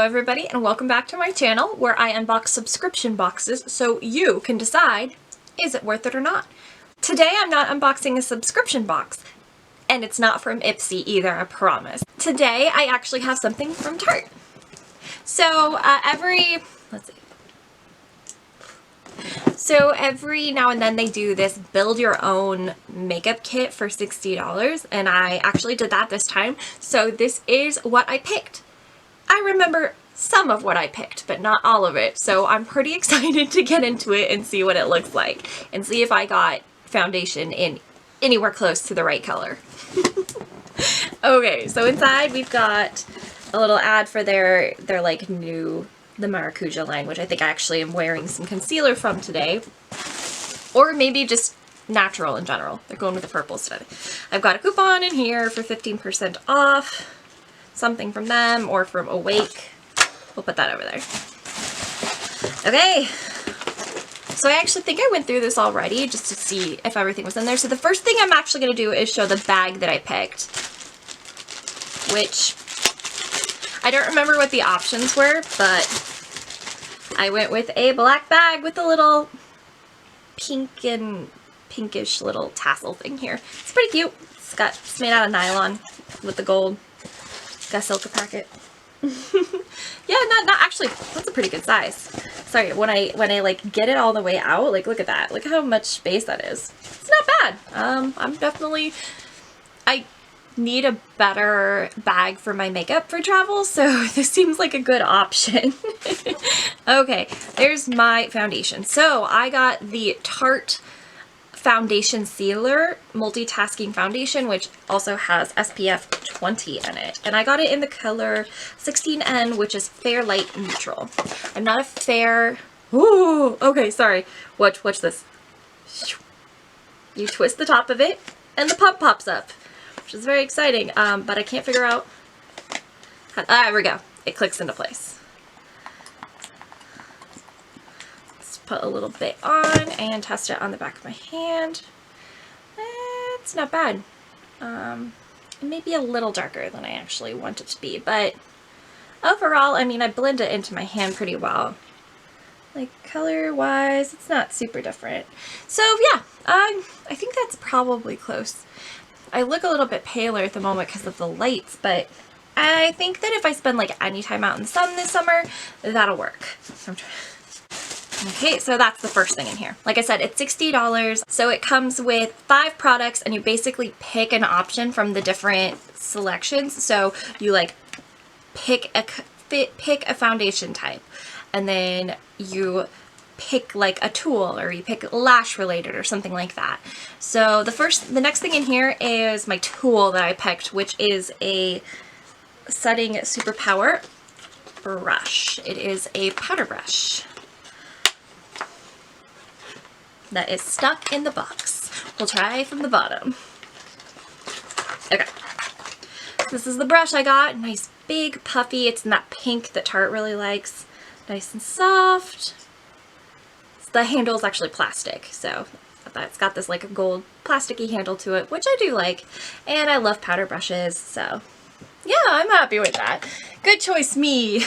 Hello everybody and welcome back to my channel where I unbox subscription boxes so you can decide, is it worth it or not? Today I'm not unboxing a subscription box and it's not from Ipsy either, I promise. Today I actually have something from Tarte. So every now and then they do this build your own makeup kit for $60 and I actually did that this time. So this is what I picked. I remember some of what I picked, but not all of it. So I'm pretty excited to get into it and see what it looks like and see if I got foundation in anywhere close to the right color. Okay, so inside we've got a little ad for their like the Maracuja line, which I think I actually am wearing some concealer from today. Or maybe just natural in general. They're going with the purples today. I've got a coupon in here for 15% off. Something from them or from Awake. We'll put that over there. Okay. So I actually think I went through this already just to see if everything was in there. So the first thing I'm actually going to do is show the bag that I picked. Which I don't remember what the options were, but I went with a black bag with a little pink and pinkish little tassel thing here. It's pretty cute. It's made out of nylon with the gold. Got a Silka packet. Yeah, not actually, that's a pretty good size. Sorry, when I like get it all the way out, like look at that. Look how much space that is. It's not bad. I need a better bag for my makeup for travel, so this seems like a good option. Okay, there's my foundation. So I got the Tarte Foundation Sealer Multitasking Foundation, which also has SPF 20 in it. And I got it in the color 16N, which is Fair Light Neutral. I'm not a fair... Ooh, okay, sorry. Watch this. You twist the top of it, and the pump pops up, which is very exciting, but I can't figure out... there we go. It clicks into place. Put a little bit on and test it on the back of my hand. It's not bad. Maybe a little darker than I actually want it to be, but overall, I mean, I blend it into my hand pretty well. Like color wise, it's not super different. So yeah, I think that's probably close. I look a little bit paler at the moment because of the lights, but I think that if I spend like any time out in the sun this summer, that'll work. Okay, so that's the first thing in here. Like I said, it's $60. So it comes with 5 products and you basically pick an option from the different selections. So you like pick a foundation type and then you pick like a tool or you pick lash related or something like that. So the next thing in here is my tool that I picked, which is a Setting Superpower brush. It is a powder brush that is stuck in the box. We'll try from the bottom. Okay. This is the brush I got. Nice big puffy. It's in that pink that Tarte really likes. Nice and soft. The handle is actually plastic, so it's got this like a gold plasticky handle to it, which I do like. And I love powder brushes, so yeah, I'm happy with that. Good choice, me.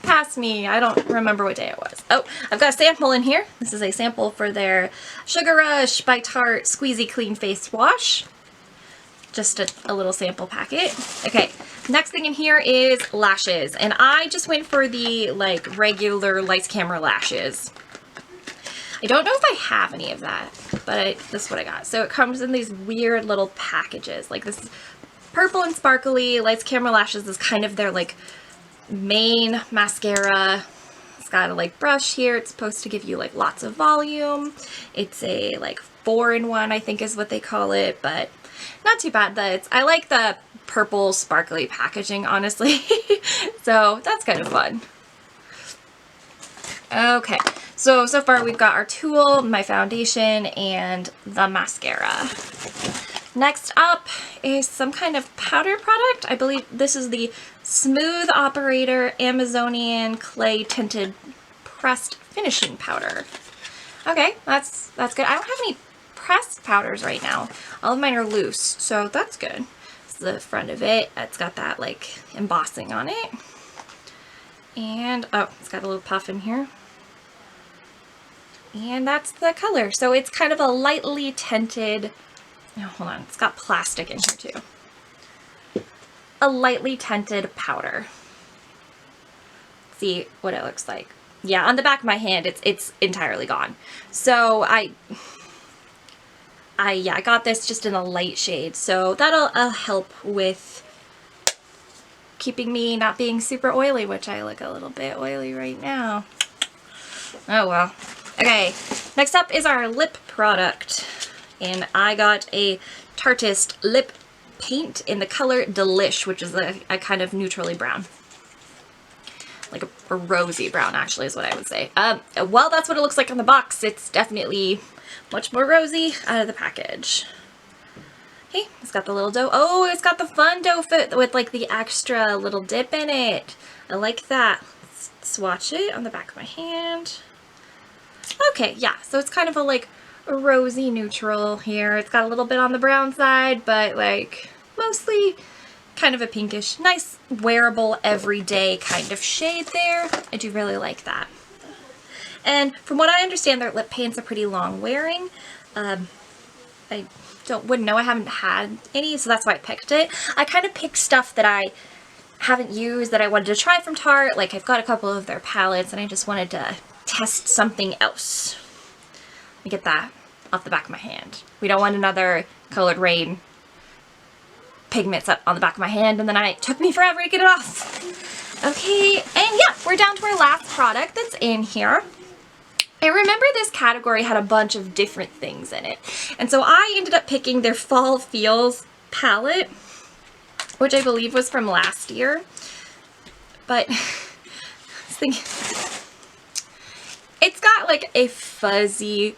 Pass me. I don't remember what day it was. Oh, I've got a sample in here. This is a sample for their Sugar Rush by Tarte Squeezy Clean Face Wash. Just a little sample packet. Okay, next thing in here is lashes. And I just went for the like regular lights camera lashes. I don't know if I have any of that, but this is what I got. So it comes in these weird little packages. Like this is purple and sparkly. Lights Camera Lashes is kind of their like main mascara. It's got a like brush here. It's supposed to give you like lots of volume. It's a like 4-in-1, I think is what they call it, but not too bad. I like the purple sparkly packaging, honestly. So that's kind of fun. Okay, so far we've got our tool, my foundation, and the mascara. Next up is some kind of powder product. I believe this is the Smooth Operator Amazonian Clay Tinted Pressed Finishing Powder. Okay, that's good. I don't have any pressed powders right now. All of mine are loose, so that's good. This is the front of it. It's got that like embossing on it. And, oh, it's got a little puff in here. And that's the color. So it's kind of a lightly tinted, oh, hold on, it's got plastic in here too. A lightly tinted powder. See what it looks like. Yeah, on the back of my hand, it's entirely gone. So I got this just in a light shade. So that'll help with keeping me not being super oily, which I look a little bit oily right now. Oh well. Okay, next up is our lip product. And I got a Tarteist lip paint in the color Delish, which is a kind of neutrally brown. Like a rosy brown, actually, is what I would say. Well, that's what it looks like on the box. It's definitely much more rosy out of the package. Okay, it's got the little dough. Oh, it's got the fun dough fit with like the extra little dip in it. I like that. Let's swatch it on the back of my hand. Okay, yeah, so it's kind of a like a rosy neutral here. It's got a little bit on the brown side, but like mostly kind of a pinkish, nice wearable everyday kind of shade there. I do really like that. And from what I understand, their lip paints are pretty long wearing. I wouldn't know, I haven't had any, so that's why I picked it. I kind of picked stuff that I haven't used that I wanted to try from Tarte. Like I've got a couple of their palettes and I just wanted to test something else. Let me get that off the back of my hand. We don't want another Colored Rain pigments up on the back of my hand, and then it took me forever to get it off. Okay, and yeah, we're down to our last product that's in here. I remember this category had a bunch of different things in it, and so I ended up picking their Fall Feels palette, which I believe was from last year, but I was thinking, it's got like a fuzzy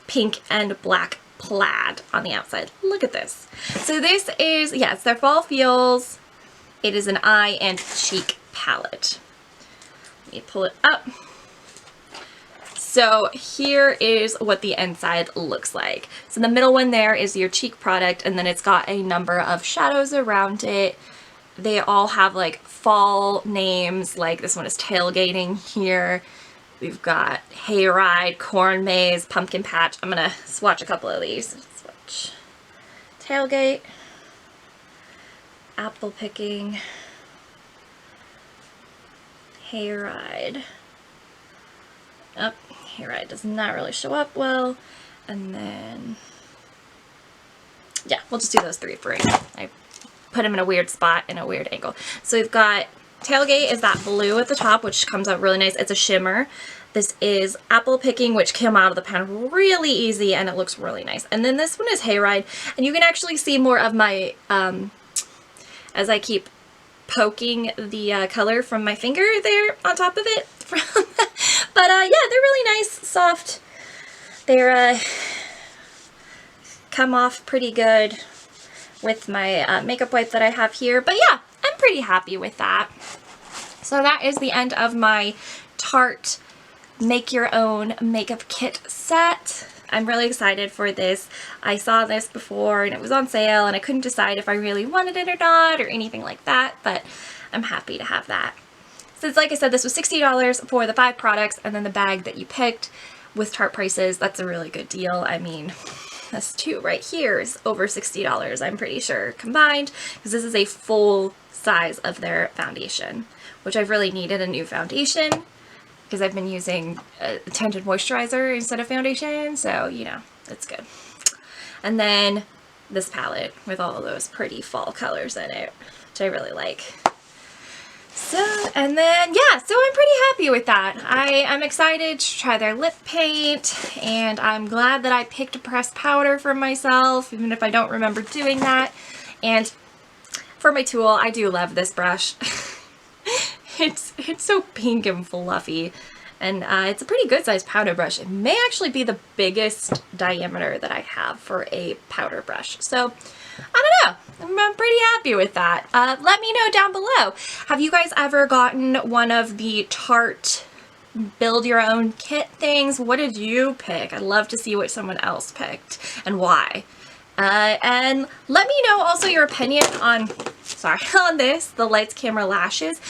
pink and black plaid on the outside. Look at this. So this is, yeah, it's their Fall Feels. It is an eye and cheek palette. Let me pull it up. So here is what the inside looks like. So the middle one there is your cheek product, and then it's got a number of shadows around it. They all have like fall names, like this one is Tailgating here. We've got Hayride, Corn Maze, Pumpkin Patch. I'm gonna swatch a couple of these. Swatch. Tailgate, Apple Picking, Hayride. Oh, Hayride does not really show up well. And then, yeah, we'll just do those three for right now. I put them in a weird spot in a weird angle. So we've got Tailgate is that blue at the top, which comes out really nice. It's a shimmer. This is Apple Picking, which came out of the pan really easy, and it looks really nice. And then this one is Hayride, and you can actually see more of my, as I keep poking the color from my finger there on top of it. But yeah, they're really nice, soft. They're come off pretty good with my makeup wipe that I have here. But yeah, I'm pretty happy with that. So that is the end of my Tarte Make Your Own Makeup Kit set. I'm really excited for this. I saw this before and it was on sale and I couldn't decide if I really wanted it or not or anything like that, but I'm happy to have that. Since, like I said, this was $60 for the 5 products, and then the bag that you picked with Tarte prices, that's a really good deal. I mean, this 2 right here is over $60, I'm pretty sure, combined, because this is a full size of their foundation, which I've really needed a new foundation because I've been using a tinted moisturizer instead of foundation, so, you know, it's good. And then this palette with all of those pretty fall colors in it, which I really like. So, and then, yeah, so I'm pretty happy with that. I'm excited to try their lip paint, and I'm glad that I picked a pressed powder for myself, even if I don't remember doing that. And for my tool, I do love this brush. It's so pink and fluffy, and it's a pretty good sized powder brush. It may actually be the biggest diameter that I have for a powder brush. So, I don't know. I'm pretty happy with that. Let me know down below. Have you guys ever gotten one of the Tarte build your own kit things? What did you pick? I'd love to see what someone else picked and why. And let me know also your opinion on, on this, the Lights Camera Lashes.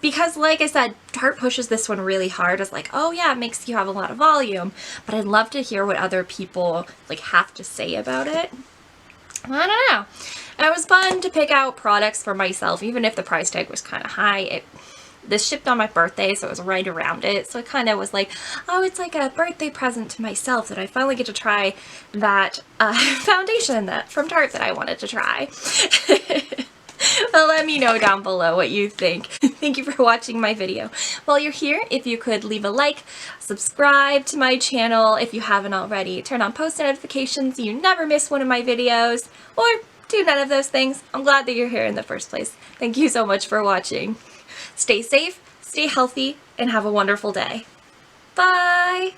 because like I said, Tarte pushes this one really hard as like, oh yeah, it makes you have a lot of volume, but I'd love to hear what other people like have to say about it. I don't know. It was fun to pick out products for myself, even if the price tag was kind of high. This shipped on my birthday, so it was right around it. So it kind of was like, oh, it's like a birthday present to myself that I finally get to try that foundation from Tarte that I wanted to try. Well, let me know down below what you think. Thank you for watching my video. While you're here, if you could leave a like, subscribe to my channel if you haven't already, turn on post notifications so you never miss one of my videos, or do none of those things. I'm glad that you're here in the first place. Thank you so much for watching. Stay safe, stay healthy, and have a wonderful day. Bye!